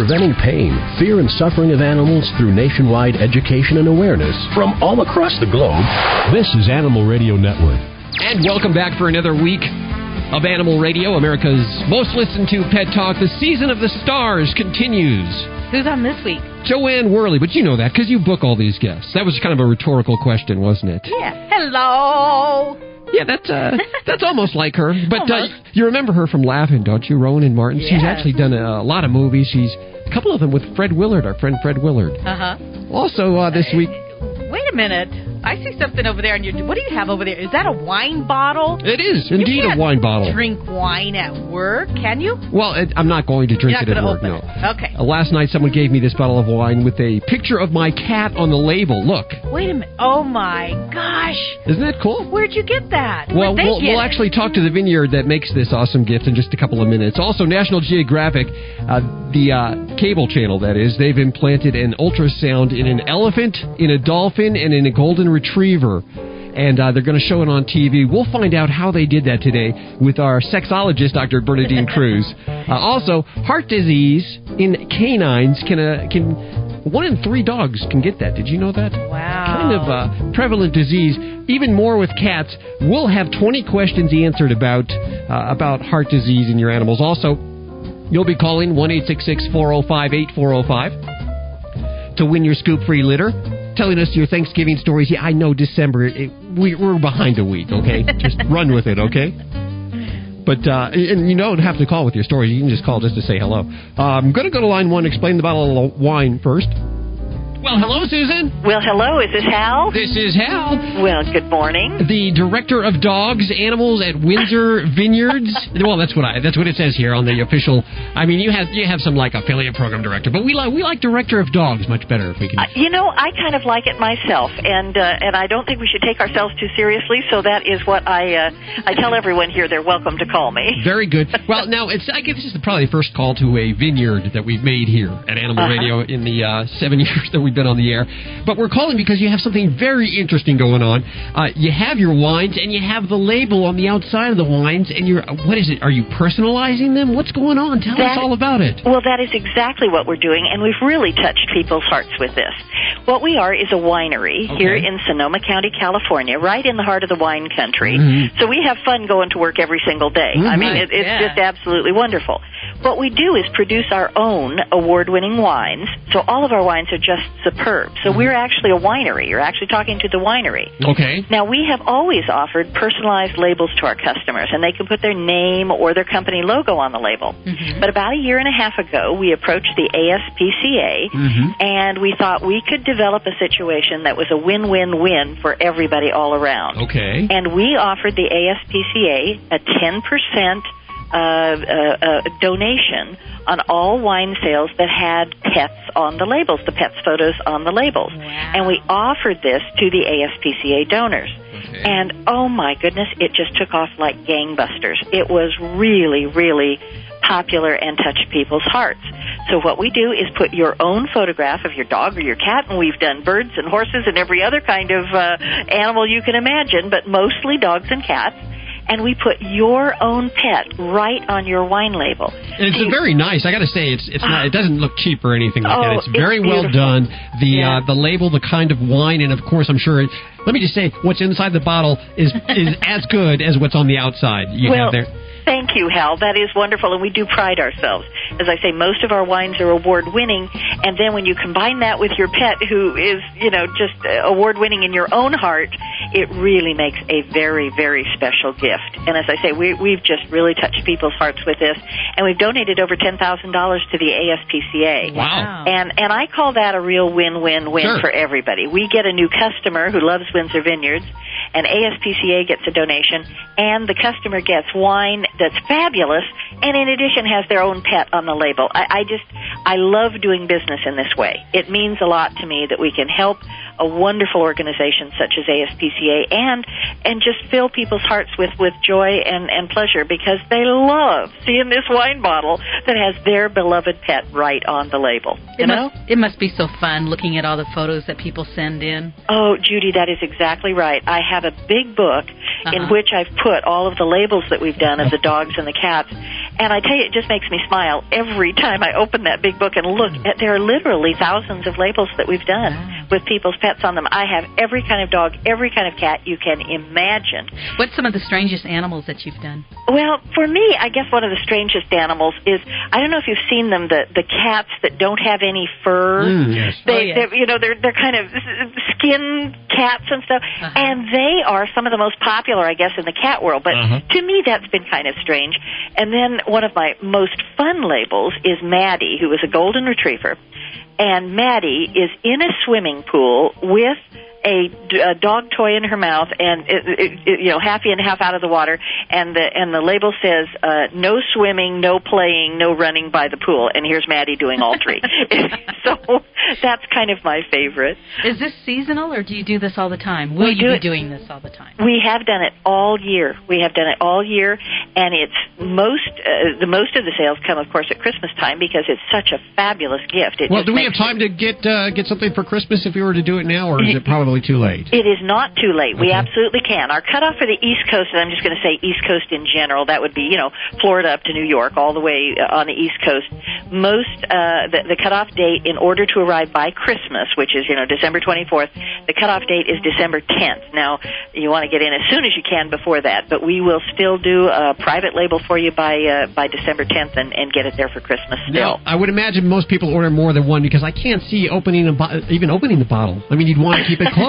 preventing pain, fear, and suffering of animals through nationwide education and awareness from all across the globe. This is Animal Radio Network. And welcome back for another week of Animal Radio, America's most listened to pet talk. The season of the stars continues. Who's on this week? Joanne Worley, but you know that because you book all these guests. That was kind of a rhetorical question, wasn't it? Yeah. Hello. Yeah, that's almost like her. But you remember her from Laughing, don't you? Rowan and Martin. Yes. She's actually done a lot of movies. She's a couple of them with Fred Willard, our friend Fred Willard. Also this week. Wait a minute. I see something over there. What do you have over there? Is that a wine bottle? It is indeed a wine bottle. Drink wine at work, can you? Well, I'm not going to drink it at work, no. Okay. Last night someone gave me this bottle of wine with a picture of my cat on the label. Look. Wait a minute. Oh, my gosh. Isn't that cool? Where'd you get that? Well, we'll actually talk to the vineyard that makes this awesome gift in just a couple of minutes. Also, National Geographic, the cable channel, that is, they've implanted an ultrasound in an elephant, in a dolphin, and in a golden retriever. And they're going to show it on TV. We'll find out how they did that today with our sexologist, Dr. Bernadine Cruz. Also, heart disease in canines can 1 in 3 dogs can get that. Did you know that? Wow. Kind of prevalent disease. Even more with cats. We'll have 20 questions answered about heart disease in your animals. Also, you'll be calling 1-866-405-8405 to win your scoop-free litter. Telling us your Thanksgiving stories. Yeah, I know December. We're behind a week, okay? Just run with it, okay? But, and you don't have to call with your stories. You can just call just to say hello. I'm going to go to line 1, explain the bottle of wine first. Well, hello, Susan. Well, hello. Is this Hal? This is Hal. Well, good morning. The director of dogs, animals at Windsor Vineyards. Well, that's what it says here on the official. I mean, you have some like affiliate program director, but we like director of dogs much better if we can. I kind of like it myself, and I don't think we should take ourselves too seriously. So that is what I tell everyone here. They're welcome to call me. Very good. Well, now I guess this is probably the first call to a vineyard that we've made here at Animal Radio in the 7 years that we've been on the air. But we're calling because you have something very interesting going on. You have your wines, and you have the label on the outside of the wines, and what is it? Are you personalizing them? What's going on? Tell us all about it. Well, that is exactly what we're doing, and we've really touched people's hearts with this. What we are is a winery here in Sonoma County, California, right in the heart of the wine country. Mm-hmm. So we have fun going to work every single day. Mm-hmm. I mean, it's just absolutely wonderful. What we do is produce our own award-winning wines, so all of our wines are just superb. So we're actually a winery. You're actually talking to the winery. Okay. Now, we have always offered personalized labels to our customers, and they can put their name or their company logo on the label. Mm-hmm. But about a year and a half ago, we approached the ASPCA, and we thought we could develop a situation that was a win-win-win for everybody all around. Okay. And we offered the ASPCA a 10% donation on all wine sales that had pets on the labels, the pets photos on the labels. Wow. And we offered this to the ASPCA donors. Okay. And, oh, my goodness, it just took off like gangbusters. It was really, really popular and touched people's hearts. So what we do is put your own photograph of your dog or your cat, and we've done birds and horses and every other kind of animal you can imagine, but mostly dogs and cats. And we put your own pet right on your wine label. And it's very nice. I got to say, it's not. It doesn't look cheap or anything like that. It's very well done. The label, the kind of wine, and of course, I'm sure. Let me just say, what's inside the bottle is as good as what's on the outside. You have there. Thank you, Hal. That is wonderful, and we do pride ourselves. As I say, most of our wines are award-winning, and then when you combine that with your pet, who is, just award-winning in your own heart, it really makes a very, very special gift. And as I say, we've just really touched people's hearts with this, and we've donated over $10,000 to the ASPCA. Wow. And I call that a real win-win-win for everybody. We get a new customer who loves Windsor Vineyards, and ASPCA gets a donation, and the customer gets wine that's fabulous, and in addition has their own pet on the label. I love doing business in this way. It means a lot to me that we can help a wonderful organization such as ASPCA and just fill people's hearts with joy and pleasure because they love seeing this wine bottle that has their beloved pet right on the label. It must be so fun looking at all the photos that people send in. Oh, Judy, that is exactly right. I have a big book in which I've put all of the labels that we've done of the dogs and the cats, And I tell you, it just makes me smile every time I open that big book and look. There are literally thousands of labels that we've done with people's pets on them. I have every kind of dog, every kind of cat you can imagine. What's some of the strangest animals that you've done? Well, for me, I guess one of the strangest animals is, I don't know if you've seen them, the cats that don't have any fur. Yes. They're kind of skin cats and stuff, and they are some of the most popular, I guess, in the cat world. But to me, that's been kind of strange. And then one of my most fun labels is Maddie, who is a golden retriever. And Maddie is in a swimming pool with a dog toy in her mouth, and half in, half out of the water, and the label says no swimming, no playing, no running by the pool. And here's Maddie doing all three. So that's kind of my favorite. Is this seasonal, or do you do this all the time? Will you be doing this all the time? We have done it all year. And it's the most of the sales come, of course, at Christmas time, because it's such a fabulous gift. Do we have time to get something for Christmas if we were to do it now, or is it probably too late? It is not too late. Okay. We absolutely can. Our cutoff for the East Coast, and I'm just going to say East Coast in general, that would be, Florida up to New York, all the way on the East Coast. The cutoff date in order to arrive by Christmas, which is, December 24th, the cutoff date is December 10th. Now, you want to get in as soon as you can before that, but we will still do a private label for you by December 10th and get it there for Christmas still. Now, I would imagine most people order more than one, because I can't see opening the bottle. I mean, you'd want to keep it closed.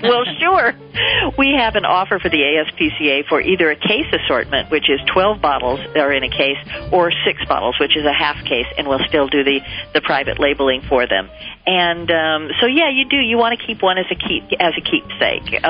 Well, sure. We have an offer for the ASPCA for either a case assortment, which is 12 bottles are in a case, or 6 bottles, which is a half case, and we'll still do the private labeling for them. And you do. You want to keep one as a keepsake.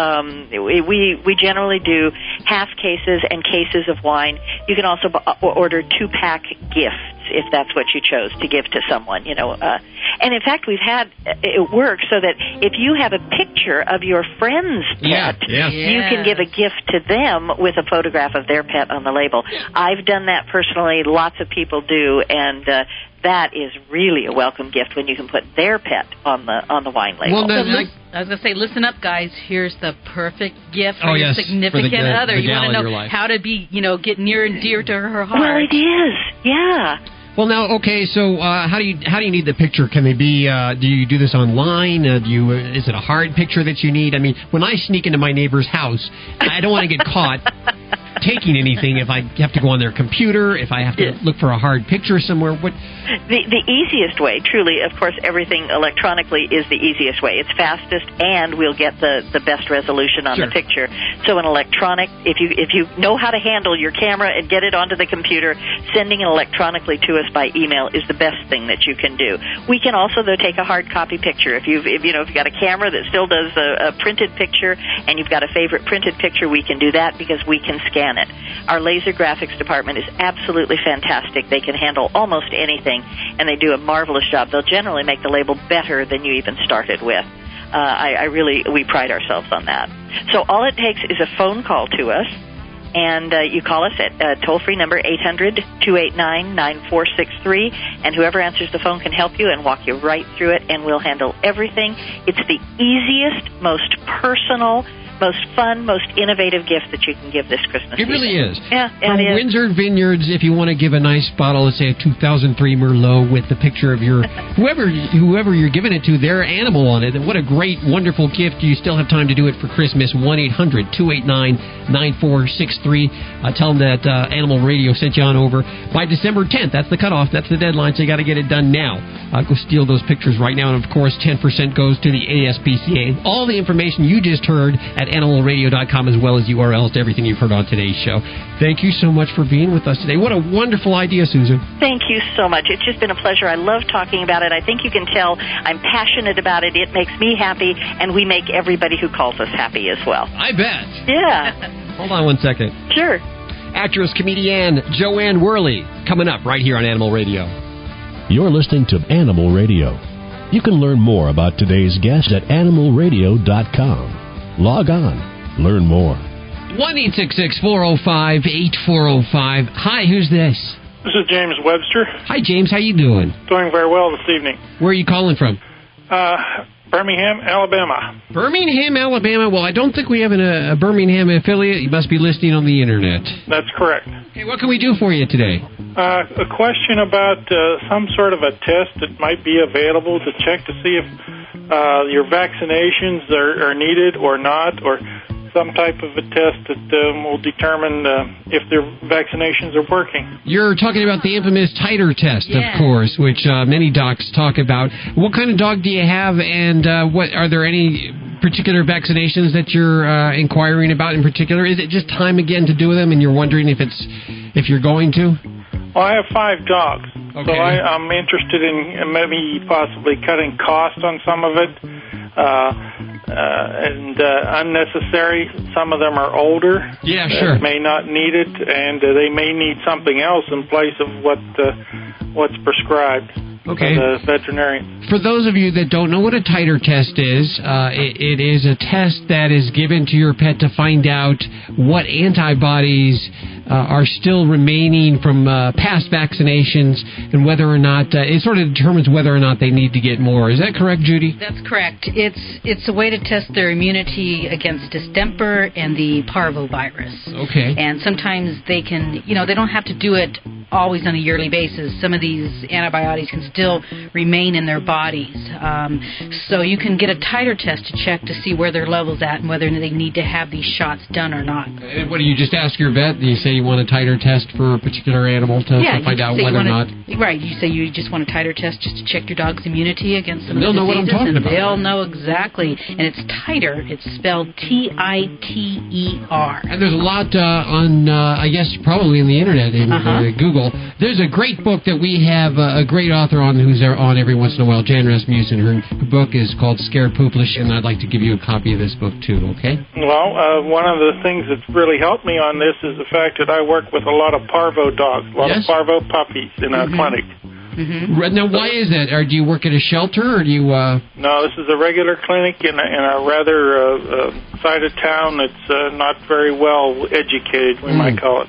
We generally do half cases and cases of wine. You can also order 2-pack gifts if that's what you chose to give to someone, And in fact, we've had it work so that if you have a picture of your friend's pet, you can give a gift to them with a photograph of their pet on the label. I've done that personally. Lots of people do, and that is really a welcome gift when you can put their pet on the wine label. Well, I was going to say, listen up, guys. Here's the perfect gift for your significant other. You want to know how to be, get near and dear to her heart. Well, it is, yeah. Well, now, okay. So, how do you need the picture? Can they be? Do you do this online? Is it a hard picture that you need? I mean, when I sneak into my neighbor's house, I don't want to get caught taking anything if I have to go on their computer, if I have to look for a hard picture somewhere. The easiest way, truly, of course, everything electronically is the easiest way. It's fastest, and we'll get the best resolution on the picture. So an electronic, if you know how to handle your camera and get it onto the computer, sending it electronically to us by email is the best thing that you can do. We can also, though, take a hard copy picture. If you've got a camera that still does a printed picture, and you've got a favorite printed picture, we can do that because we can scan it. Our laser graphics department is absolutely fantastic. They can handle almost anything, and they do a marvelous job. They'll generally make the label better than you even started with. We pride ourselves on that. So all it takes is a phone call to us, and you call us at toll-free number 800-289-9463, and whoever answers the phone can help you and walk you right through it, and we'll handle everything. It's the easiest, most personal, most fun, most innovative gift that you can give this Christmas season. It really is. Yeah, From Windsor Vineyards, if you want to give a nice bottle, let's say a 2003 Merlot with the picture of your whoever you're giving it to, their animal on it. What a great, wonderful gift. You still have time to do it for Christmas. 1-800-289-9463. Tell them that Animal Radio sent you on over by December 10th. That's the cutoff. That's the deadline, so you got to get it done now. Go steal those pictures right now. And, of course, 10% goes to the ASPCA. All the information you just heard at animalradio.com, as well as URLs to everything you've heard on today's show. Thank you so much for being with us today. What a wonderful idea, Susan. Thank you so much. It's just been a pleasure. I love talking about it. I think you can tell I'm passionate about it. It makes me happy, and we make everybody who calls us happy as well. I bet. Yeah. Hold on one second. Sure. Actress, comedian Joanne Worley, coming up right here on Animal Radio. You're listening to Animal Radio. You can learn more about today's guest at animalradio.com. Log on. Learn more. 1-866-405-8405. Hi, who's this? This is James Webster. Hi, James. How you doing? Doing very well this evening. Where are you calling from? Birmingham, Alabama. Birmingham, Alabama. Well, I don't think we have a Birmingham affiliate. You must be listening on the Internet. That's correct. Hey, what can we do for you today? A question about some sort of a test that might be available to check to see if your vaccinations are needed or not, or some type of a test that will determine if their vaccinations are working. You're talking about the infamous titer test, of course, which many docs talk about. What kind of dog do you have, and what are there any particular vaccinations that you're inquiring about in particular? Is it just time again to do them, and you're wondering if you're going to? Well, I have 5 dogs, okay. So I'm interested in maybe possibly cutting costs on some of it. And unnecessary. Some of them are older. Yeah, sure. May not need it, and they may need something else in place of what's prescribed. Okay. By the veterinarian. For those of you that don't know what a titer test is, it is a test that is given to your pet to find out what antibodies are still remaining from past vaccinations, and whether or not it sort of determines whether or not they need to get more. Is that correct, Judy? That's correct. It's a way to test their immunity against distemper and the parvovirus. Okay. And sometimes they can, they don't have to do it always on a yearly basis. Some of these antibodies can still remain in their bodies. So you can get a titer test to check to see where their level's at and whether they need to have these shots done or not. And what do you just ask your vet? Do you say you want a titer test for a particular animal to find out whether or not? Right. You say you just want a titer test just to check your dog's immunity against some of the diseases. They'll know what I'm talking about. They'll know exactly. And it's titer. It's spelled Titer. And there's a lot on, I guess, probably in the Internet, in Google. There's a great book that we have a great author on who's on every once in a while, Jan Rasmussen. Her book is called Scared Pooplish, and I'd like to give you a copy of this book, too, okay? Well, one of the things that's really helped me on this is the fact that I work with a lot of parvo dogs, a lot of parvo puppies in our clinic. Mm-hmm. Now, why is that? Or do you work at a shelter, or do you... No, this is a regular clinic in a rather side of town that's not very well educated, we might call it.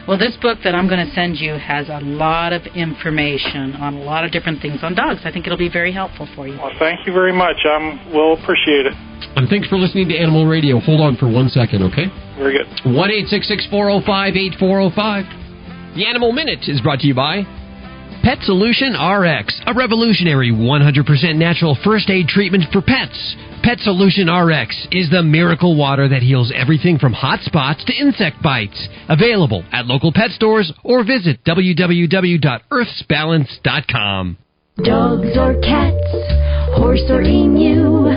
Well, this book that I'm going to send you has a lot of information on a lot of different things on dogs. I think it'll be very helpful for you. Well, thank you very much. We'll appreciate it. And thanks for listening to Animal Radio. Hold on for 1 second, okay? Very good. 1-866-405-8405. The Animal Minute is brought to you by Pet Solution RX, a revolutionary 100% natural first aid treatment for pets. Pet Solution RX is the miracle water that heals everything from hot spots to insect bites. Available at local pet stores or visit www.earthsbalance.com. Dogs or cats, horse or emu,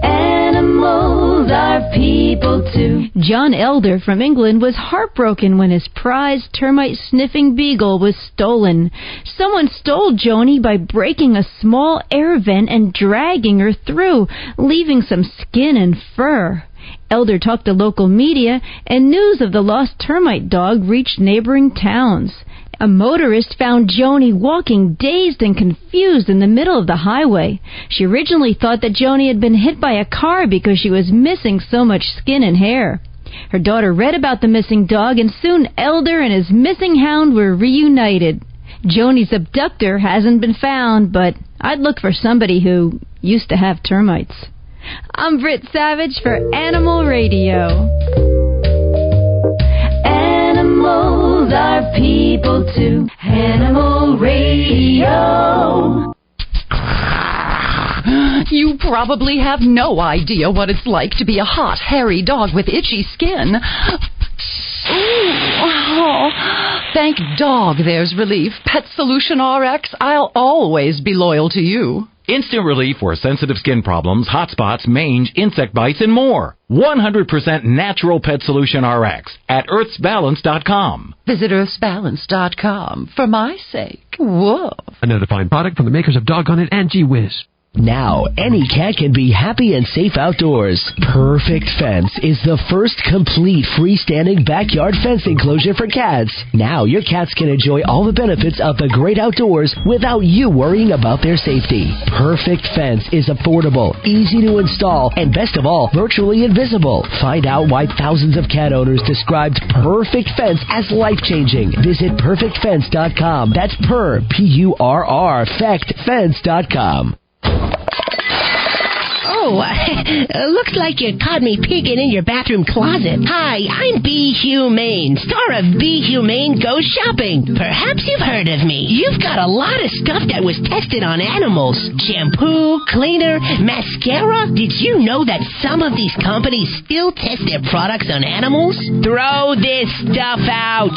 animals are people too. John Elder from England was heartbroken when his prized termite-sniffing beagle was stolen. Someone stole Joni by breaking a small air vent and dragging her through, leaving some skin and fur. Elder talked to local media, and news of the lost termite dog reached neighboring towns. A motorist found Joni walking dazed and confused in the middle of the highway. She originally thought that Joni had been hit by a car because she was missing so much skin and hair. Her daughter read about the missing dog, and soon Elder and his missing hound were reunited. Joni's abductor hasn't been found, but I'd look for somebody who used to have termites. I'm Britt Savage for Animal Radio. Animals are people too. Animal Radio. You probably have no idea what it's like to be a hot, hairy dog with itchy skin. Oh, thank dog there's relief. Pet Solution RX, I'll always be loyal to you. Instant relief for sensitive skin problems, hot spots, mange, insect bites, and more. 100% natural Pet Solution RX at earthsbalance.com. Visit earthsbalance.com for my sake. Whoa. Another fine product from the makers of Doggone It and Gee Whiz. Now, any cat can be happy and safe outdoors. Perfect Fence is the first complete freestanding backyard fence enclosure for cats. Now, your cats can enjoy all the benefits of the great outdoors without you worrying about their safety. Perfect Fence is affordable, easy to install, and best of all, virtually invisible. Find out why thousands of cat owners described Perfect Fence as life-changing. Visit perfectfence.com. That's P-U-R-R, fectfence.com. Oh, looks like you caught me peeking in your bathroom closet. Hi, I'm Be Humane, star of Be Humane Goes Shopping. Perhaps you've heard of me. You've got a lot of stuff that was tested on animals. Shampoo, cleaner, mascara. Did you know that some of these companies still test their products on animals? Throw this stuff out.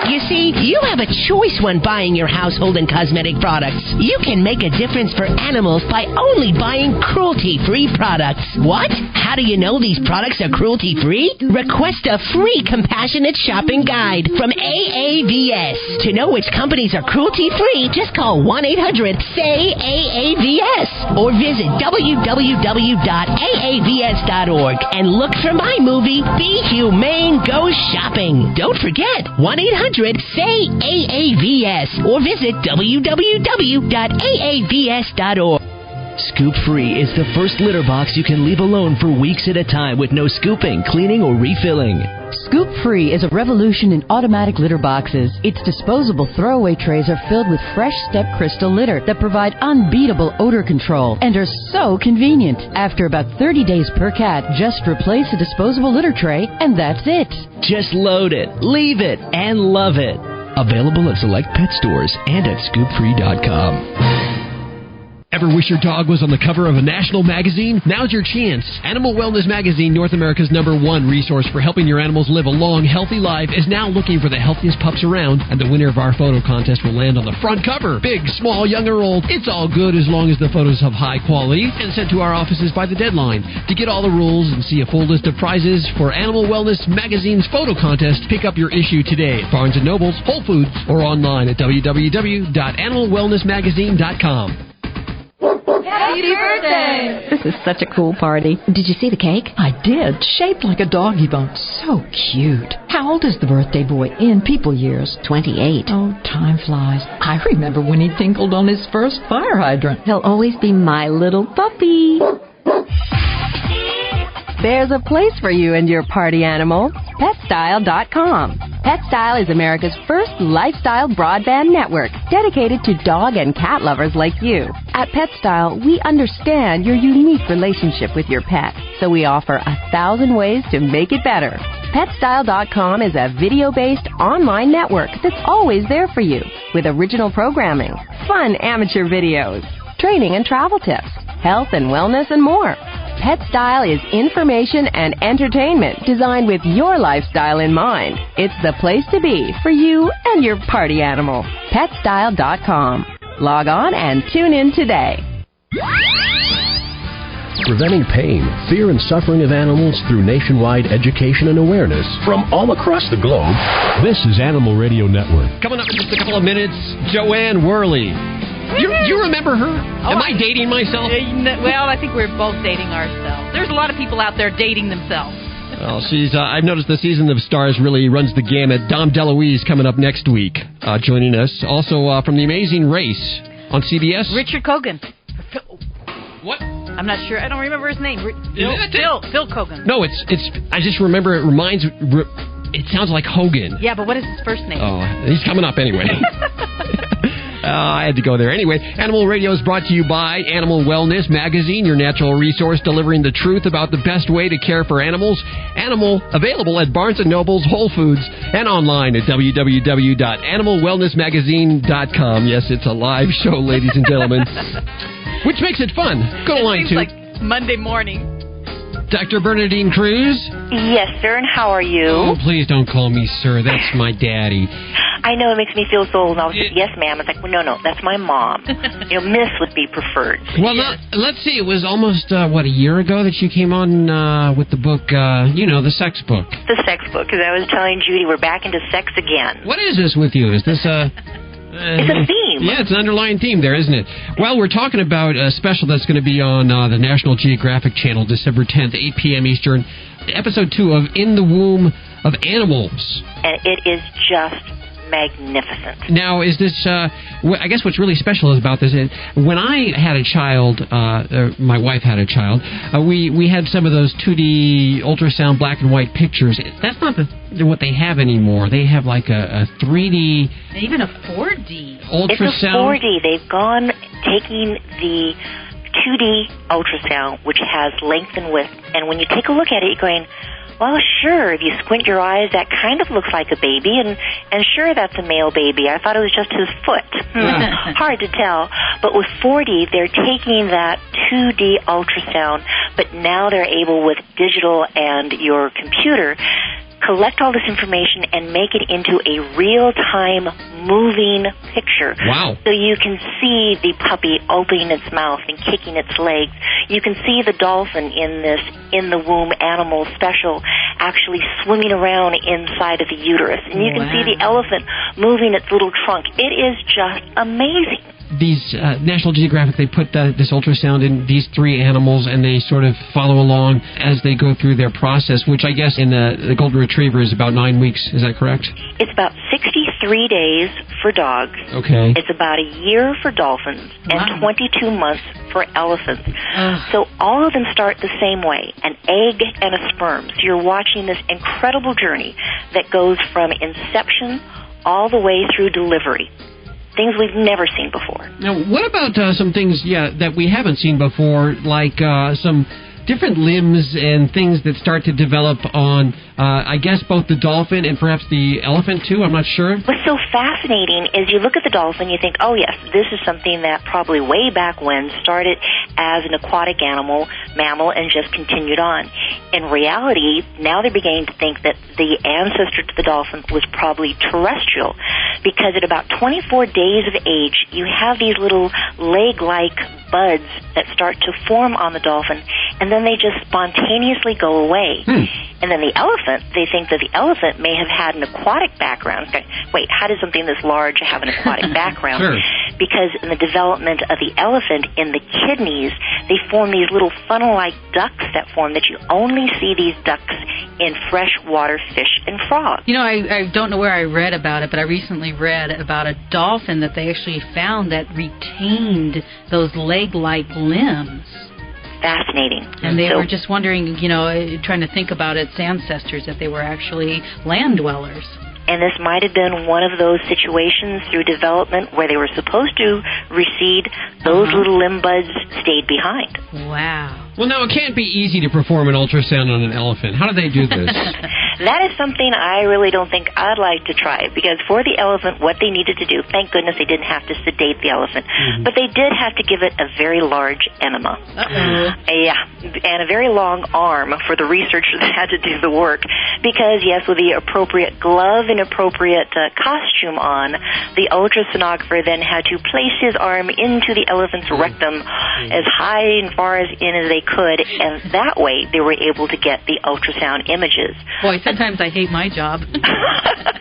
You see, you have a choice when buying your household and cosmetic products. You can make a difference for animals by only buying cruelty-free products. What? How do you know these products are cruelty-free? Request a free compassionate shopping guide from AAVS. To know which companies are cruelty-free, just call 1-800-SAY-AAVS or visit www.aavs.org and look for my movie, Be Humane Goes Shopping. Don't forget, 1-800-SAY-AAVS or visit www.aavs.org. Scoop Free is the first litter box you can leave alone for weeks at a time with no scooping, cleaning, or refilling. Scoop Free is a revolution in automatic litter boxes. Its disposable throwaway trays are filled with fresh step crystal litter that provide unbeatable odor control and are so convenient. After about 30 days per cat, just replace a disposable litter tray and that's it. Just load it, leave it, and love it. Available at select pet stores and at scoopfree.com. Ever wish your dog was on the cover of a national magazine? Now's your chance. Animal Wellness Magazine, North America's #1 resource for helping your animals live a long, healthy life, is now looking for the healthiest pups around, and the winner of our photo contest will land on the front cover. Big, small, young or old, it's all good as long as the photos have high quality and sent to our offices by the deadline. To get all the rules and see a full list of prizes for Animal Wellness Magazine's photo contest, pick up your issue today at Barnes & Noble's, Whole Foods, or online at www.animalwellnessmagazine.com. Happy birthday! This is such a cool party. Did you see the cake? I did. Shaped like a doggy bone. So cute. How old is the birthday boy in people years? 28. Oh, time flies. I remember when he tinkled on his first fire hydrant. He'll always be my little puppy. There's a place for you and your party animal. PetStyle.com. PetStyle is America's first lifestyle broadband network dedicated to dog and cat lovers like you. At PetStyle, we understand your unique relationship with your pet, so we offer 1,000 ways to make it better. PetStyle.com is a video-based online network that's always there for you, with original programming, fun amateur videos, training and travel tips, health and wellness, and more. PetStyle is information and entertainment designed with your lifestyle in mind. It's the place to be for you and your party animal. PetStyle.com. Log on and tune in today. Preventing pain, fear, and suffering of animals through nationwide education and awareness from all across the globe. This is Animal Radio Network. Coming up in just a couple of minutes, Joanne Worley. You remember her? Am I dating myself? Well, I think we're both dating ourselves. There's a lot of people out there dating themselves. Well, she's. I've noticed the season of Stars really runs the gamut. Dom DeLuise coming up next week, joining us. Also from The Amazing Race on CBS. Richard Cogan. What? I'm not sure. I don't remember his name. Phil Cogan. No, it's. I just remember it reminds. It sounds like Hogan. Yeah, but what is his first name? Oh, he's coming up anyway. I had to go there. Anyway, Animal Radio is brought to you by Animal Wellness Magazine, your natural resource delivering the truth about the best way to care for animals. Animal, available at Barnes & Noble's, Whole Foods, and online at www.animalwellnessmagazine.com. Yes, it's a live show, ladies and gentlemen, which makes it fun. Go to line 2. Like Monday morning. Dr. Bernadine Cruz? Yes, sir, and how are you? Oh, please don't call me sir. That's my daddy. I know, it makes me feel so old. And I was like, yes, ma'am. It's like, well, no, that's my mom. Miss would be preferred. Well, let's see. It was almost, a year ago that you came on with the book, the sex book. The sex book, because I was telling Judy we're back into sex again. What is this with you? Is this it's a theme. Yeah, it's an underlying theme there, isn't it? Well, we're talking about a special that's going to be on the National Geographic Channel December 10th, 8 p.m. Eastern, episode 2 of In the Womb of Animals. And it is just magnificent. Now, is this, I guess what's really special about this is, when I had a child, my wife had a child, we had some of those 2D ultrasound black and white pictures. That's not what they have anymore. They have like a 3D... Even a 4D. Ultrasound. It's a 4D. They've gone taking the 2D ultrasound, which has length and width. And when you take a look at it, you're going, well, sure, if you squint your eyes, that kind of looks like a baby, and sure, that's a male baby. I thought it was just his foot. Hard to tell. But with 4D, they're taking that 2D ultrasound, but now they're able, with digital and your computer, collect all this information and make it into a real-time moving picture. Wow. So you can see the puppy opening its mouth and kicking its legs. You can see the dolphin in this in-the-womb animal special actually swimming around inside of the uterus. And you can see the elephant moving its little trunk. It is just amazing. These National Geographic, they put this ultrasound in these 3 animals, and they sort of follow along as they go through their process, which I guess in the Golden Retriever is about 9 weeks. Is that correct? It's about 63 days for dogs. Okay. It's about a year for dolphins and 22 months for elephants. So all of them start the same way, an egg and a sperm. So you're watching this incredible journey that goes from inception all the way through delivery. Things we've never seen before. Now, what about some things, that we haven't seen before, like some different limbs and things that start to develop on, I guess, both the dolphin and perhaps the elephant, too? I'm not sure. What's so fascinating is you look at the dolphin, you think, oh, yes, this is something that probably way back when started as an aquatic mammal, and just continued on. In reality, now they're beginning to think that the ancestor to the dolphin was probably terrestrial, because at about 24 days of age, you have these little leg-like buds that start to form on the dolphin, and then they just spontaneously go away. And then the elephant, they think that the elephant may have had an aquatic background. Wait, how does something this large have an aquatic background? Sure. Because in the development of the elephant, in the kidneys, they form these little funnel-like ducts that form that you only see these ducts in freshwater fish and frogs. You know, I don't know where I read about it, but I recently read about a dolphin that they actually found that retained those leg-like limbs. Fascinating. And they were just wondering, trying to think about its ancestors, that they were actually land dwellers. And this might have been one of those situations through development where they were supposed to recede, those little limb buds stayed behind. Wow. Well, now, it can't be easy to perform an ultrasound on an elephant. How do they do this? That is something I really don't think I'd like to try, because for the elephant, what they needed to do, thank goodness they didn't have to sedate the elephant, but they did have to give it a very large enema. Yeah, and a very long arm for the researcher that had to do the work, because, yes, with the appropriate glove and appropriate costume on, the ultrasonographer then had to place his arm into the elephant's rectum as high and far in as they could, and that way they were able to get the ultrasound images. Boy, sometimes I hate my job.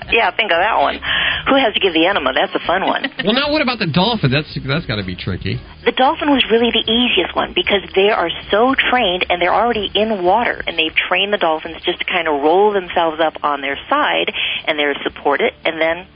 Yeah, think of that one. Who has to give the enema? That's a fun one. Well, now what about the dolphin? That's got to be tricky. The dolphin was really the easiest one, because they are so trained, and they're already in water, and they've trained the dolphins just to kind of roll themselves up on their side, and they're supported, and then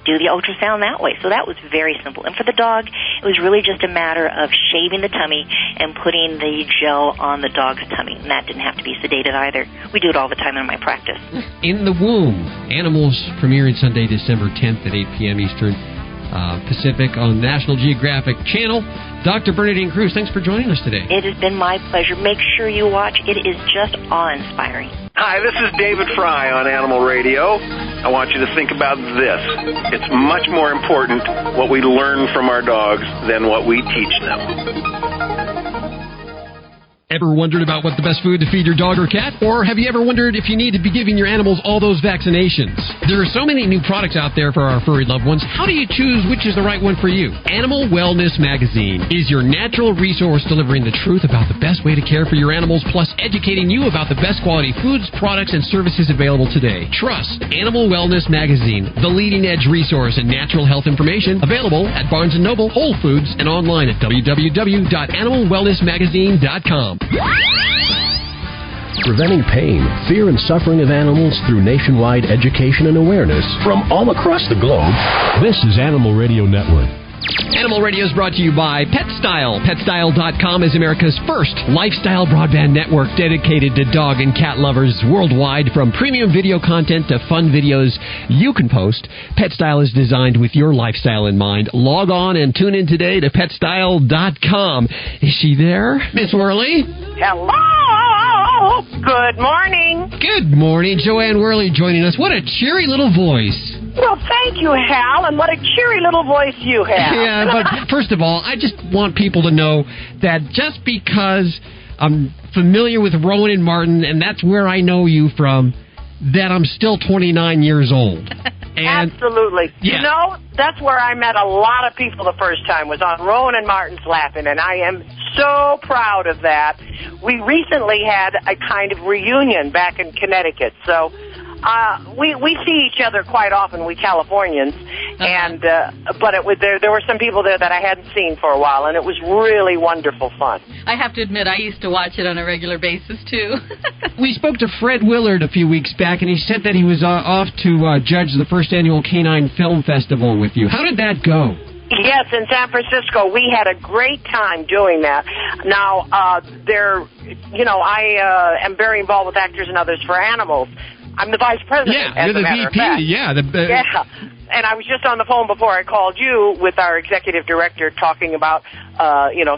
do the ultrasound that way. So that was very simple. And for the dog, it was really just a matter of shaving the tummy and putting the gel on the dog's tummy. And that didn't have to be sedated either. We do it all the time in my practice. In the Womb, Animals, premiering Sunday, December 10th at 8 p.m. Eastern Pacific on National Geographic Channel. Dr. Bernadine Cruz, thanks for joining us today. It has been my pleasure. Make sure you watch. It is just awe-inspiring. Hi, this is David Fry on Animal Radio. I want you to think about this. It's much more important what we learn from our dogs than what we teach them. Ever wondered about what the best food to feed your dog or cat? Or have you ever wondered if you need to be giving your animals all those vaccinations? There are so many new products out there for our furry loved ones. How do you choose which is the right one for you? Animal Wellness Magazine is your natural resource delivering the truth about the best way to care for your animals, plus educating you about the best quality foods, products, and services available today. Trust Animal Wellness Magazine, the leading edge resource in natural health information, available at Barnes & Noble, Whole Foods, and online at www.animalwellnessmagazine.com. Preventing pain, fear, and suffering of animals through nationwide education and awareness from all across the globe. This is Animal Radio Network. Animal Radio is brought to you by PetStyle. PetStyle.com is America's first lifestyle broadband network dedicated to dog and cat lovers worldwide. From premium video content to fun videos you can post, PetStyle is designed with your lifestyle in mind. Log on and tune in today to PetStyle.com. Is she there, Miss Worley? Hello! Good morning. Good morning. Joanne Worley joining us. What a cheery little voice. Well, thank you, Hal, and what a cheery little voice you have. Yeah, but first of all, I just want people to know that just because I'm familiar with Rowan and Martin, and that's where I know you from, that I'm still 29 years old. And absolutely. Yeah. You know, that's where I met a lot of people the first time, was on Rowan and Martin's Laughing, and I am so proud of that. We recently had a kind of reunion back in Connecticut, so we see each other quite often, we Californians, and but there were some people there that I hadn't seen for a while, and it was really wonderful fun. I have to admit, I used to watch it on a regular basis, too. We spoke to Fred Willard a few weeks back, and he said that he was off to judge the first annual Canine Film Festival with you. How did that go? Yes, in San Francisco, we had a great time doing that. Now, I am very involved with Actors and Others for Animals. I'm the vice president, you're the matter VP. Of fact. Yeah, and I was just on the phone before I called you with our executive director talking about,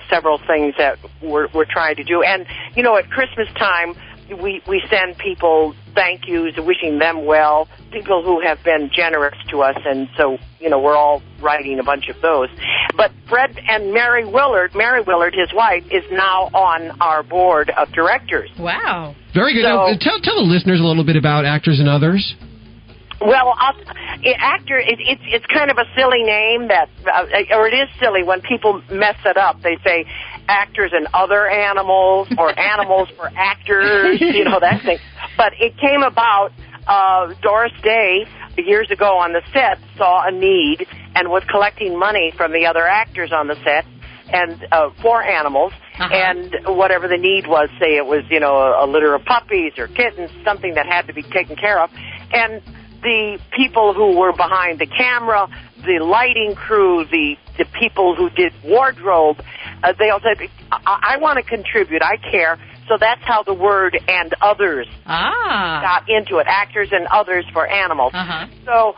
several things that we're trying to do. And, at Christmas time, we send people thank yous, wishing them well, people who have been generous to us, and so, we're all writing a bunch of those. But Fred and Mary Willard, his wife, is now on our board of directors. Wow. Very good. So, now, tell the listeners a little bit about Actors and Others. Well, it's kind of a silly name or it is silly when people mess it up. They say Actors and Other Animals or Animals for Actors, that thing. But it came about, Doris Day, years ago on the set, saw a need and was collecting money from the other actors on the set and for animals, and whatever the need was, say it was, a litter of puppies or kittens, something that had to be taken care of. And the people who were behind the camera, the lighting crew, the people who did wardrobe, they all said, I want to contribute, I care. So that's how the word "and others" got into it, Actors and Others for Animals. So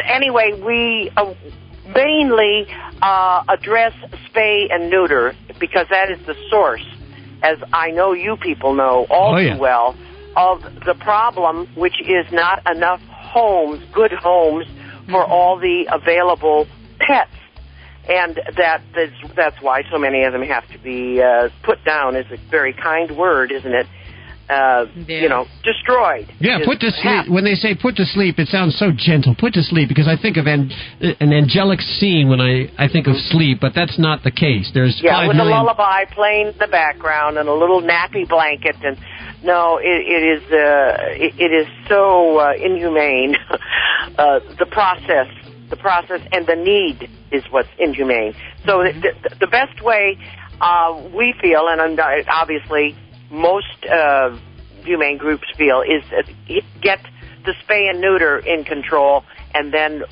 anyway, we mainly address spay and neuter because that is the source, as I know you people know all too well, of the problem, which is not enough good homes for all the available pets. And that's why so many of them have to be put down, is a very kind word, isn't it? Destroyed. Yeah, put to sleep. When they say put to sleep, it sounds so gentle. Put to sleep, because I think of an angelic scene when I think of sleep, but that's not the case. There's 5 with million... a lullaby playing in the background and a little nappy blanket, and no, it is so inhumane. The process and the need is what's inhumane. So the best way we feel, and obviously most humane groups feel, is get the spay and neuter in control, and then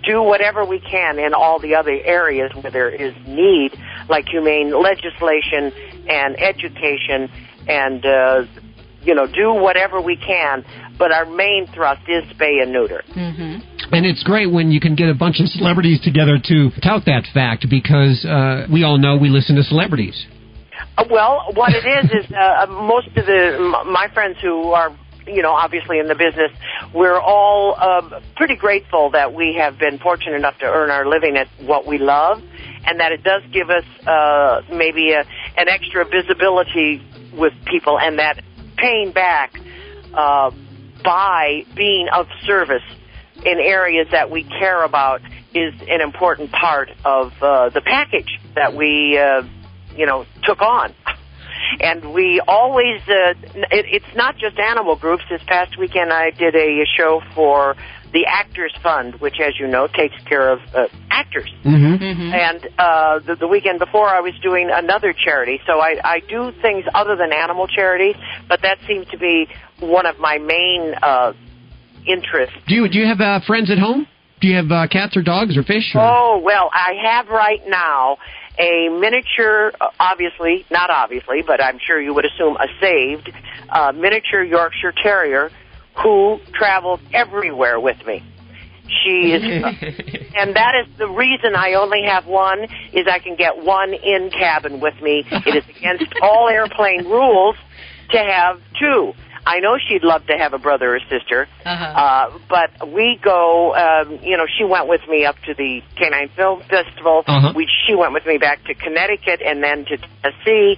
do whatever we can in all the other areas where there is need, like humane legislation and education, and do whatever we can. But our main thrust is spay and neuter. And it's great when you can get a bunch of celebrities together to tout that fact, because we all know we listen to celebrities. Well, what it is most of my friends who are, obviously in the business, we're all pretty grateful that we have been fortunate enough to earn our living at what we love, and that it does give us maybe an extra visibility with people, and that paying back by being of service in areas that we care about is an important part of the package that we took on. And we always, it's not just animal groups. This past weekend I did a show for the Actors Fund, which, as you know, takes care of actors. And the weekend before I was doing another charity. So I do things other than animal charities, but that seems to be one of my main interests. Do you have friends at home? Do you have cats or dogs or fish? Or? Oh, well, I have right now a miniature, but I'm sure you would assume a saved, miniature Yorkshire Terrier who travels everywhere with me. She is, and that is the reason I only have one, is I can get one in cabin with me. It is against all airplane rules to have two. I know she'd love to have a brother or sister, but we go, she went with me up to the Canine Film Festival. She went with me back to Connecticut and then to Tennessee,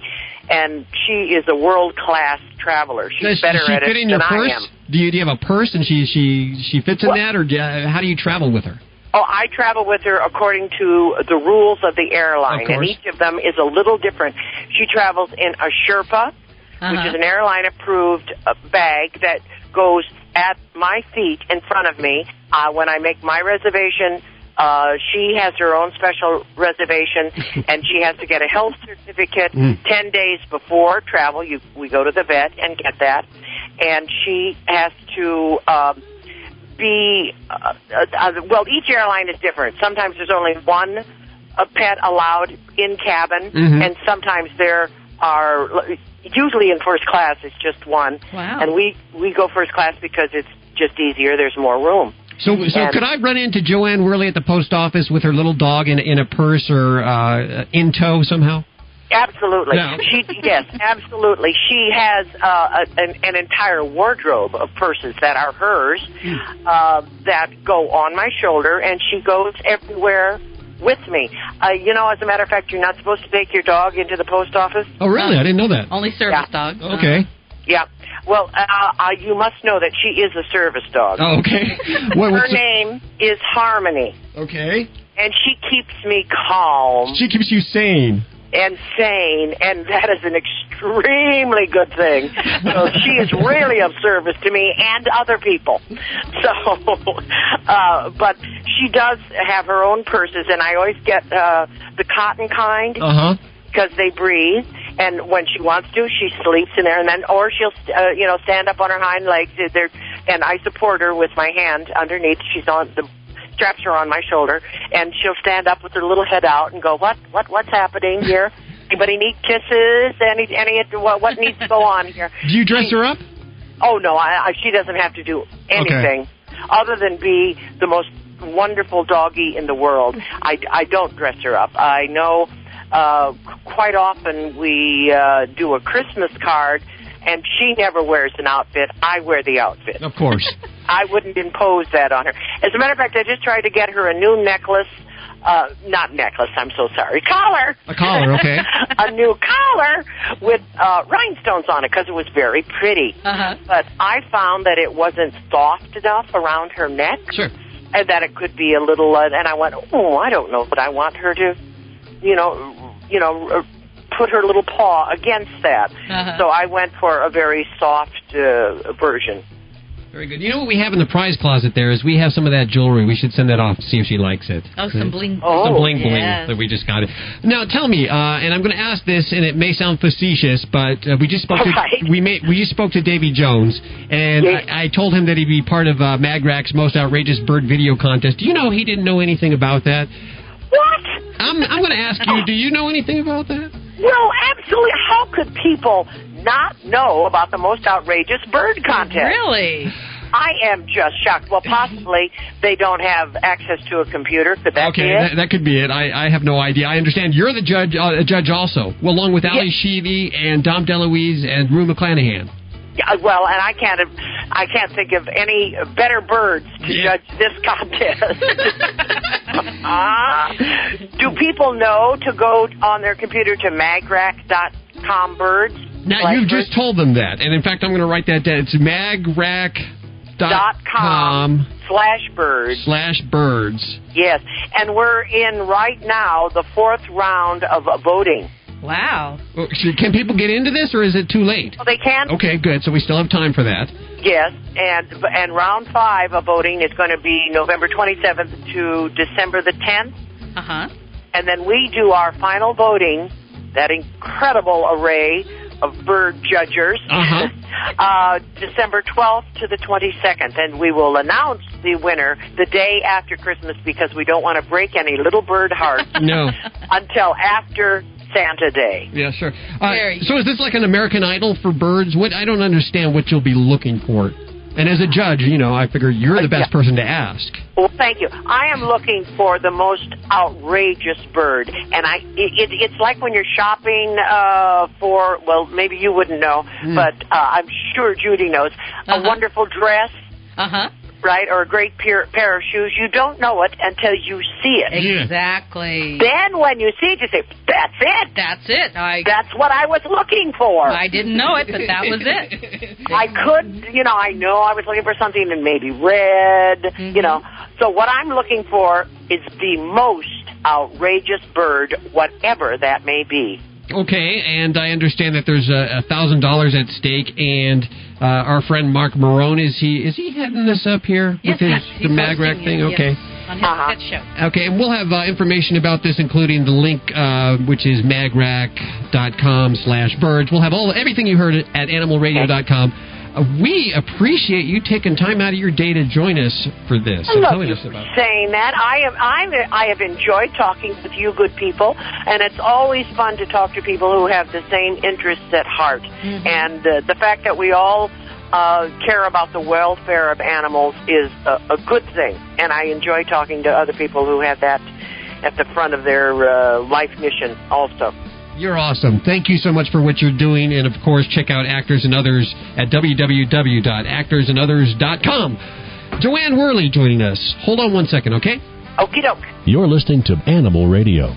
and she is a world-class traveler. She's better at it than I am. Do you have a purse and she fits in that, or how do you travel with her? Oh, I travel with her according to the rules of the airline, and each of them is a little different. She travels in a Sherpa, which is an airline-approved bag that goes at my feet in front of me. When I make my reservation, she has her own special reservation, and she has to get a health certificate 10 days before travel. We go to the vet and get that. And she has to each airline is different. Sometimes there's only one pet allowed in cabin, and sometimes there are, usually in first class, it's just one. Wow. And we go first class because it's just easier. There's more room. So could I run into Joanne Worley at the post office with her little dog in a purse or in tow somehow? Absolutely. Yeah. Yes, absolutely. She has an entire wardrobe of purses that are hers that go on my shoulder, and she goes everywhere with me. As a matter of fact, you're not supposed to take your dog into the post office. Oh, really? I didn't know that. Only service dogs. Okay. Yeah. Well, you must know that she is a service dog. Oh, okay. Her name is Harmony. Okay. And she keeps me calm. She keeps you sane. And sane, and that is an extremely good thing. So she is really of service to me and other people. So, but she does have her own purses, and I always get the cotton kind because they breathe. And when she wants to, she sleeps in there, or she'll stand up on her hind legs. And I support her with my hand underneath. She's on the straps her on my shoulder, and she'll stand up with her little head out and go, what's happening here? Anybody need kisses? What needs to go on here? Do you dress her up? Oh, no, she doesn't have to do anything other than be the most wonderful doggie in the world. I don't dress her up. I know quite often we do a Christmas card, and she never wears an outfit. I wear the outfit. Of course. I wouldn't impose that on her. As a matter of fact, I just tried to get her a new necklace. Not necklace, I'm so sorry. Collar. A collar, okay. A new collar with rhinestones on it because it was very pretty. But I found that it wasn't soft enough around her neck. Sure. And that it could be a little, and I went, I don't know, but I want her to, put her little paw against that. So I went for a very soft version. Very good. You know what we have in the prize closet there is we have some of that jewelry. We should send that off to see if she likes it. Oh, some bling. Some bling that we just got it. Now tell me, and I'm going to ask this, and it may sound facetious, but we just spoke we just spoke to Davy Jones, and I told him that he'd be part of MagRac's Most Outrageous Bird Video Contest. Do you know he didn't know anything about that? What? I'm going to ask you. Do you know anything about that? Well, absolutely. How could people not know about the Most Outrageous Bird Contest? Really? I am just shocked. Well, possibly they don't have access to a computer. Could that be it? That could be it. I have no idea. I understand you're the judge also, along with Ali Sheevy and Dom DeLuise and Rue McClanahan. Yeah, well, and I can't think of any better birds to judge this contest. Do people know to go on their computer to magrac.com birds? Now, you've just told them that. And, in fact, I'm going to write that down. It's magrac.com/birds. Yes. And we're in, right now, the 4th round of voting. Wow. Can people get into this, or is it too late? Well, they can. Okay, good. So we still have time for that. Yes, and round 5 of voting is going to be November 27th to December the 10th. And then we do our final voting, that incredible array of bird judgers, December 12th to the 22nd, and we will announce the winner the day after Christmas because we don't want to break any little bird hearts until after Santa Day. Yeah, sure. So is this like an American Idol for birds? I don't understand what you'll be looking for. And as a judge, I figure you're the best person to ask. Well, thank you. I am looking for the most outrageous bird, and it's like when you're shopping for, well, maybe you wouldn't know, but I'm sure Judy knows, a wonderful dress. Right, or a great pair of shoes. You don't know it until you see it. Exactly. Then when you see it, you say, that's it. That's it. That's what I was looking for. I didn't know it, but that was it. I know I was looking for something in maybe red, So what I'm looking for is the most outrageous bird, whatever that may be. Okay, and I understand that there's $1,000 at stake, and our friend Mark Marone, is he heading this up here with the MagRack thing? Okay. Yes, on his pet show. Okay, and we'll have information about this, including the link, which is magrack.com/birds. We'll have everything you heard at animalradio.com. We appreciate you taking time out of your day to join us for this and telling us about it. Saying that, I have enjoyed talking with you good people, and it's always fun to talk to people who have the same interests at heart. And the fact that we all care about the welfare of animals is a good thing, and I enjoy talking to other people who have that at the front of their life mission also. You're awesome. Thank you so much for what you're doing. And, of course, check out Actors and Others at www.actorsandothers.com. Joanne Worley joining us. Hold on one second, okay? Okie doke. You're listening to Animal Radio.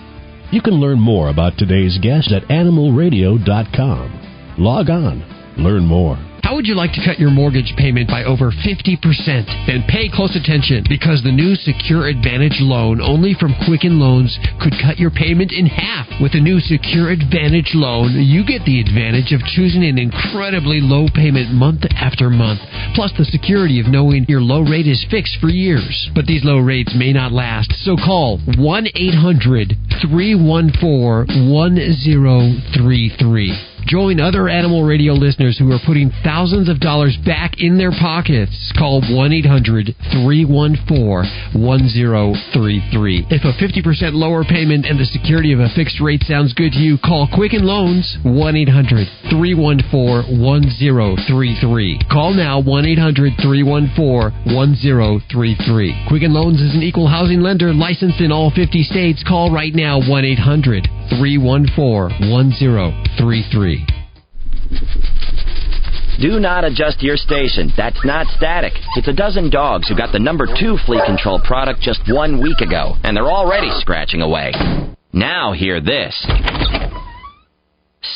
You can learn more about today's guest at animalradio.com. Log on. Learn more. How would you like to cut your mortgage payment by over 50%? Then pay close attention, because the new Secure Advantage loan only from Quicken Loans could cut your payment in half. With the new Secure Advantage loan, you get the advantage of choosing an incredibly low payment month after month, plus the security of knowing your low rate is fixed for years. But these low rates may not last, so call 1-800-314-1033. Join other Animal Radio listeners who are putting thousands of dollars back in their pockets. Call 1-800-314-1033. If a 50% lower payment and the security of a fixed rate sounds good to you, call Quicken Loans, 1-800-314-1033. Call now, 1-800-314-1033. Quicken Loans is an equal housing lender licensed in all 50 states. Call right now, 1-800-314-1033. Do not adjust your station. That's not static. It's a dozen dogs who got the #2 flea control product just 1 week ago, and they're already scratching away. Now hear this.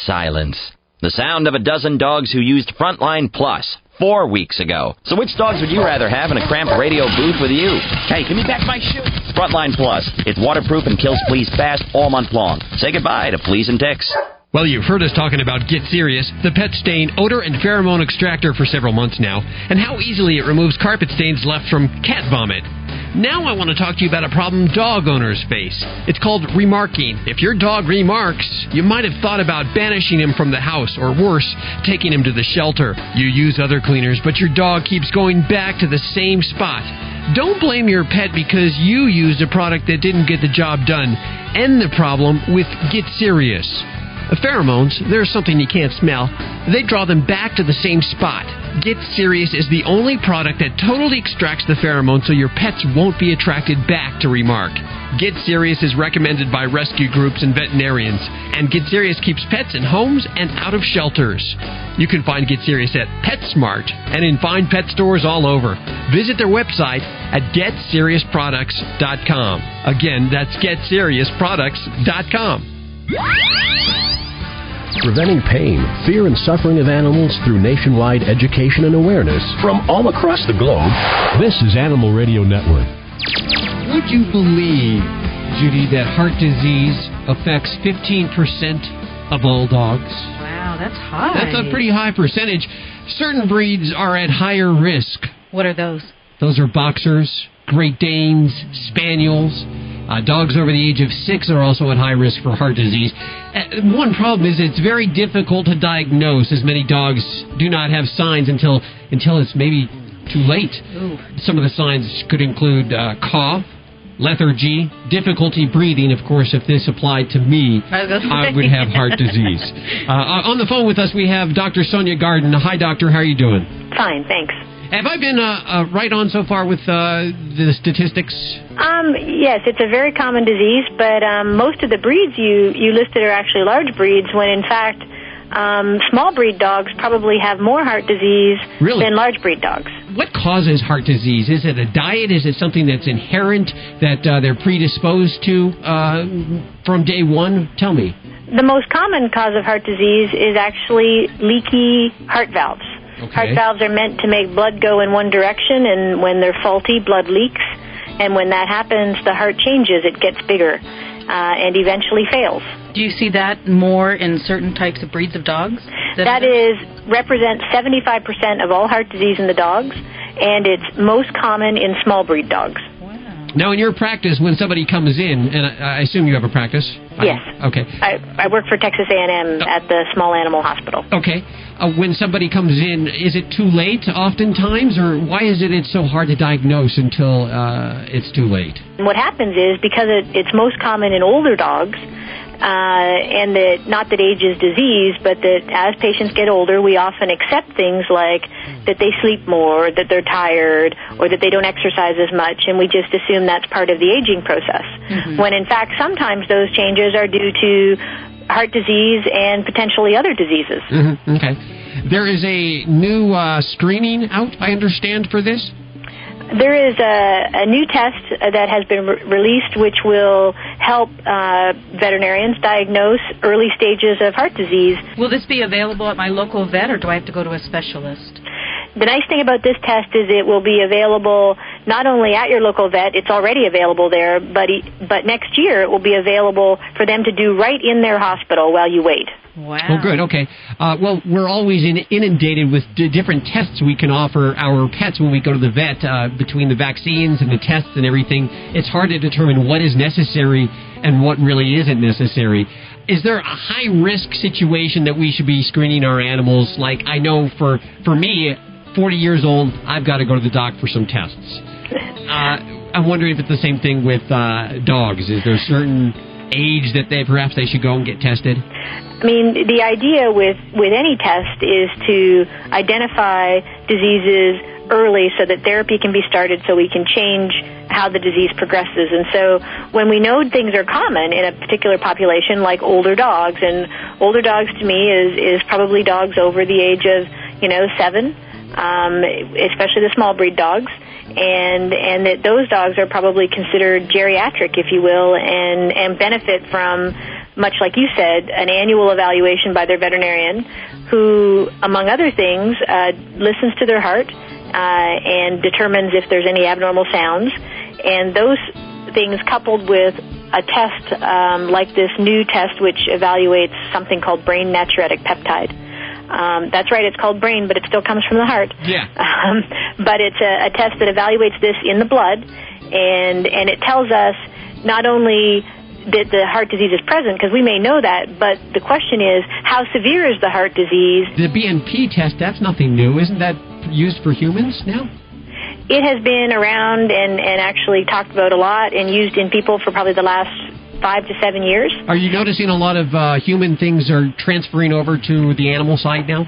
Silence. The sound of a dozen dogs who used Frontline Plus 4 weeks ago. So which dogs would you rather have in a cramped radio booth with you? Hey, give me back my shoe. Frontline Plus. It's waterproof and kills fleas fast all month long. Say goodbye to fleas and ticks. Well, you've heard us talking about Get Serious, the pet stain, odor, and pheromone extractor for several months now, and how easily it removes carpet stains left from cat vomit. Now I want to talk to you about a problem dog owners face. It's called remarking. If your dog remarks, you might have thought about banishing him from the house, or worse, taking him to the shelter. You use other cleaners, but your dog keeps going back to the same spot. Don't blame your pet because you used a product that didn't get the job done. End the problem with Get Serious. The pheromones, they're something you can't smell. They draw them back to the same spot. Get Serious is the only product that totally extracts the pheromones so your pets won't be attracted back to remark. Get Serious is recommended by rescue groups and veterinarians, and Get Serious keeps pets in homes and out of shelters. You can find Get Serious at PetSmart and in fine pet stores all over. Visit their website at GetSeriousProducts.com. Again, that's GetSeriousProducts.com. Preventing pain, fear, and suffering of animals through nationwide education and awareness from all across the globe. This is Animal Radio Network. Would you believe, Judy, that heart disease affects 15% of all dogs? Wow, that's high. That's a pretty high percentage. Certain breeds are at higher risk. What are those? Those are boxers, Great Danes, Spaniels. Dogs over the age of 6 are also at high risk for heart disease. One problem is it's very difficult to diagnose, as many dogs do not have signs until it's maybe too late. Ooh. Some of the signs could include cough, lethargy, difficulty breathing. Of course, if this applied to me, I would have heart disease. On the phone with us, we have Dr. Sonia Garden. Hi, doctor. How are you doing? Fine, thanks. Have I been right on so far with the statistics? Yes, it's a very common disease, but most of the breeds you listed are actually large breeds, when in fact small breed dogs probably have more heart disease than large breed dogs. What causes heart disease? Is it a diet? Is it something that's inherent that they're predisposed to from day one? Tell me. The most common cause of heart disease is actually leaky heart valves. Okay. Heart valves are meant to make blood go in one direction, and when they're faulty, blood leaks. And when that happens, the heart changes. It gets bigger and eventually fails. Do you see that more in certain types of breeds of dogs? That represents 75% of all heart disease in the dogs, and it's most common in small breed dogs. Now, in your practice, when somebody comes in, and I assume you have a practice? Yes. Okay. I work for Texas A&M at the small animal hospital. Okay. When somebody comes in, is it too late oftentimes, or why is it's so hard to diagnose until it's too late? What happens is, because it's most common in older dogs, and that not that age is disease, but that as patients get older, we often accept things like that they sleep more, that they're tired, or that they don't exercise as much, and we just assume that's part of the aging process. Mm-hmm. When in fact, sometimes those changes are due to heart disease and potentially other diseases. Mm-hmm. Okay. There is a new screening out, I understand, for this? There is a new test that has been released which will help veterinarians diagnose early stages of heart disease. Will this be available at my local vet, or do I have to go to a specialist? The nice thing about this test is it will be available not only at your local vet, it's already available there, but next year it will be available for them to do right in their hospital while you wait. Wow. Oh, good. Okay. Well, we're always inundated with different tests we can offer our pets when we go to the vet. Between the vaccines and the tests and everything, it's hard to determine what is necessary and what really isn't necessary. Is there a high-risk situation that we should be screening our animals? Like, I know for me, 40 years old, I've got to go to the doc for some tests. I'm wondering if it's the same thing with dogs. Is there a certain age that perhaps they should go and get tested? I mean, the idea with any test is to identify diseases early so that therapy can be started so we can change how the disease progresses. And so when we know things are common in a particular population, like older dogs, and older dogs to me is probably dogs over the age of 7, especially the small breed dogs, and that those dogs are probably considered geriatric, if you will, and benefit from, much like you said, an annual evaluation by their veterinarian who, among other things, listens to their heart and determines if there's any abnormal sounds. And those things, coupled with a test like this new test which evaluates something called brain natriuretic peptide. That's right, it's called brain, but it still comes from the heart. Yeah. But it's a test that evaluates this in the blood, and it tells us not only that the heart disease is present, because we may know that, but the question is, how severe is the heart disease? The BNP test, that's nothing new. Isn't that used for humans now? It has been around and actually talked about a lot and used in people for probably the last 5 to 7 years. Are you noticing a lot of human things are transferring over to the animal side now?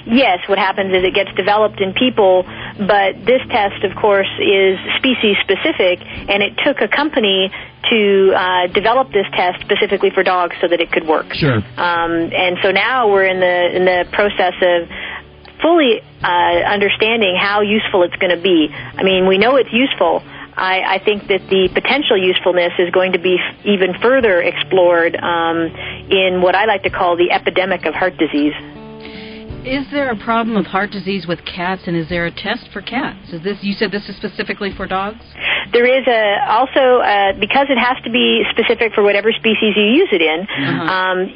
Yes, what happens is it gets developed in people, but this test, of course, is species-specific, and it took a company to develop this test specifically for dogs so that it could work. Sure. And so now we're in the process of fully understanding how useful it's going to be. I mean, we know it's useful. I think that the potential usefulness is going to be even further explored in what I like to call the epidemic of heart disease. Is there a problem of heart disease with cats, and is there a test for cats? You said this is specifically for dogs? There is also, because it has to be specific for whatever species you use it in,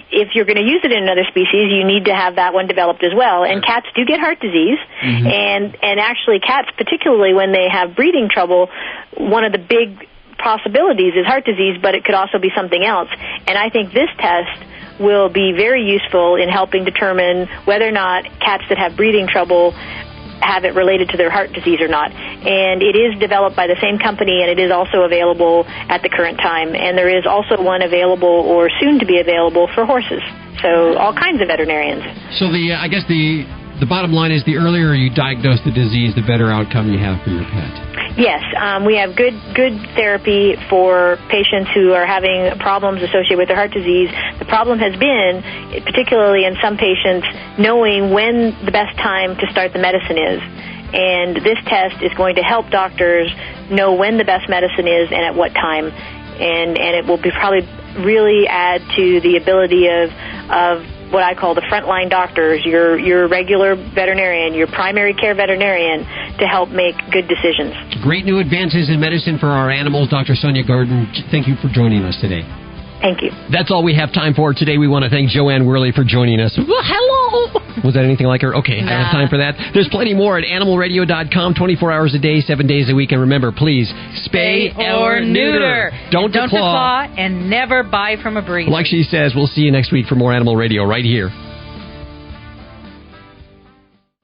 if you're going to use it in another species, you need to have that one developed as well. And cats do get heart disease, and actually cats, particularly when they have breathing trouble, one of the big possibilities is heart disease, but it could also be something else. And I think this test will be very useful in helping determine whether or not cats that have breathing trouble have it related to their heart disease or not. And it is developed by the same company, and it is also available at the current time. And there is also one available or soon to be available for horses. So all kinds of veterinarians. So I guess the bottom line is the earlier you diagnose the disease, the better outcome you have for your pet. Yes, we have good therapy for patients who are having problems associated with their heart disease. The problem has been, particularly in some patients, knowing when the best time to start the medicine is. And this test is going to help doctors know when the best medicine is and at what time. And it will probably really add to the ability of what I call the frontline doctors, your regular veterinarian, your primary care veterinarian, to help make good decisions. Great new advances in medicine for our animals. Dr. Sonia Gordon, thank you for joining us today. Thank you. That's all we have time for today. We want to thank Joanne Worley for joining us. Well, hello! Was that anything like her? Okay, I don't have time for that. There's plenty more at animalradio.com, 24 hours a day, 7 days a week. And remember, please, spay or neuter. Don't declaw. And never buy from a breeder. Like she says, we'll see you next week for more Animal Radio right here.